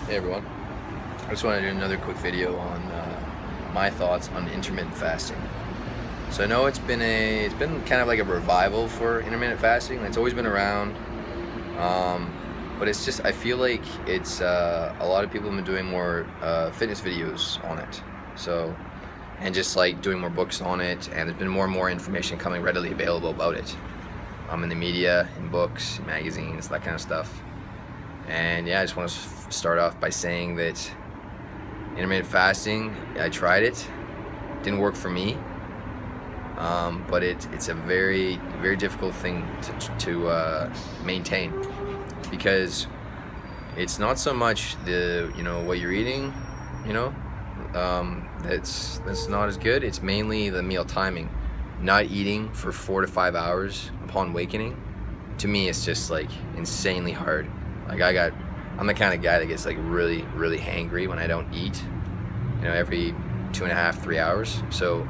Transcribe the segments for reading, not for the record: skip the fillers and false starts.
Hey everyone, I just wanted to do another quick video on my thoughts on intermittent fasting. So I know it's been kind of like a revival for intermittent fasting. It's always been around, but it's just I feel like it's a lot of people have been doing more fitness videos on it. So and just like doing more books on it, and there's been more and more information coming readily available about it, in the media, in books, in magazines, that kind of stuff. And yeah, I just want to start off by saying that intermittent fasting, I tried it, didn't work for me, but it's a very, very difficult thing to maintain, because it's not so much the what you're eating, that's not as good. It's mainly the meal timing. Not eating for 4 to 5 hours upon awakening, to me, it's just like insanely hard. Like I'm the kind of guy that gets like really, really hangry when I don't eat, every 2.5, 3 hours. So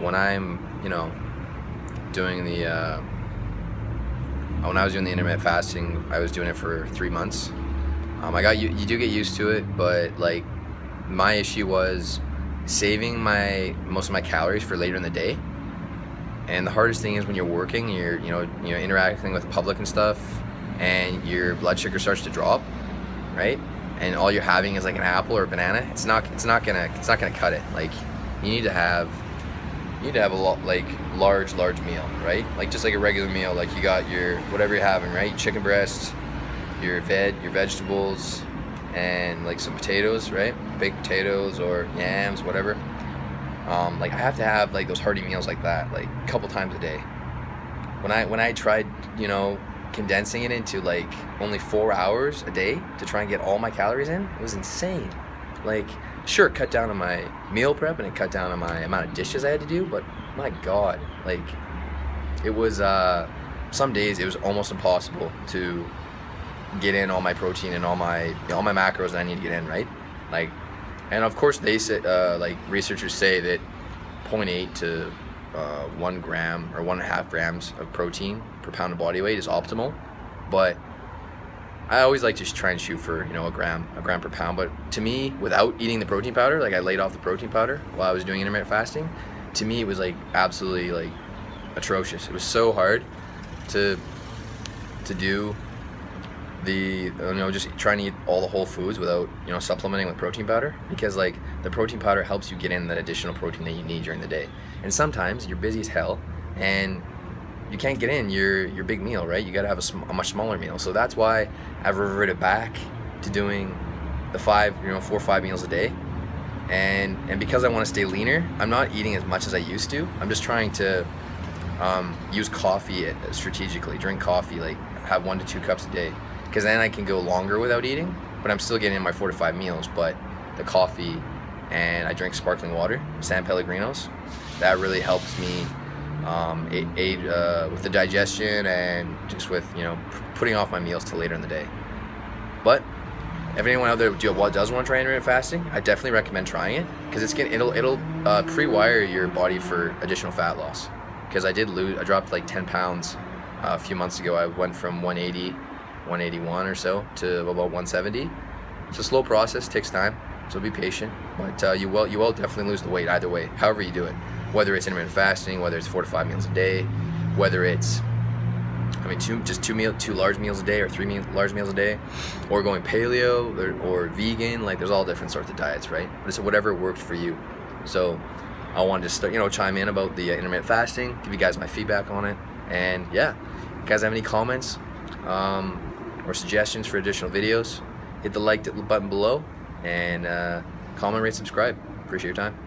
when I'm, doing when I was doing the intermittent fasting, I was doing it for 3 months. You do get used to it, but like my issue was saving most of my calories for later in the day. And the hardest thing is when you're working, you're interacting with the public and stuff, and your blood sugar starts to drop, right? And all you're having is like an apple or a banana. It's not gonna cut it. Like you need to have a large meal, right? Like just like a regular meal. Like you got your whatever you're having, right? Chicken breast, your vegetables, and like some potatoes, right? Baked potatoes or yams, whatever. Like I have to have like those hearty meals like that, like a couple times a day. When I tried, condensing it into like only 4 hours a day to try and get all my calories in, it was insane. Like, sure, it cut down on my meal prep and it cut down on my amount of dishes I had to do, but my God, like it was some days it was almost impossible to get in all my protein and all my macros that I need to get in, right? Like, and of course they say, like researchers say that 0.8 to 1 gram or 1.5 grams of protein per pound of body weight is optimal, but I always like to try and shoot for a gram per pound. But to me, without eating the protein powder, like I laid off the protein powder while I was doing intermittent fasting, to me it was like absolutely like atrocious. It was so hard to do the just trying to eat all the whole foods without supplementing with protein powder, because like the protein powder helps you get in that additional protein that you need during the day. And sometimes you're busy as hell and you can't get in your big meal, right? You got to have a much smaller meal. So that's why I've reverted back to doing the 4 or 5 meals a day. And because I want to stay leaner, I'm not eating as much as I used to. I'm just trying to use coffee strategically. Drink coffee, like have 1 to 2 cups a day, because then I can go longer without eating, but I'm still getting in my 4 to 5 meals. But the coffee, and I drink sparkling water, San Pellegrinos, that really helps me aid with the digestion and just with putting off my meals till later in the day. But if anyone out there does want to try intermittent fasting, I definitely recommend trying it, because it'll pre-wire your body for additional fat loss. Because I dropped like 10 pounds a few months ago. I went from 181 or so to about 170. It's a slow process, takes time, so be patient. But you will definitely lose the weight either way, however you do it. Whether it's intermittent fasting, whether it's 4 to 5 meals a day, whether it's two large meals a day or 3 large meals a day, or going paleo or vegan. Like there's all different sorts of diets, right? But it's whatever worked for you. So I wanted to start, chime in about the intermittent fasting, give you guys my feedback on it. And yeah, if you guys have any comments or suggestions for additional videos, hit the like button below, and comment, rate, subscribe. Appreciate your time.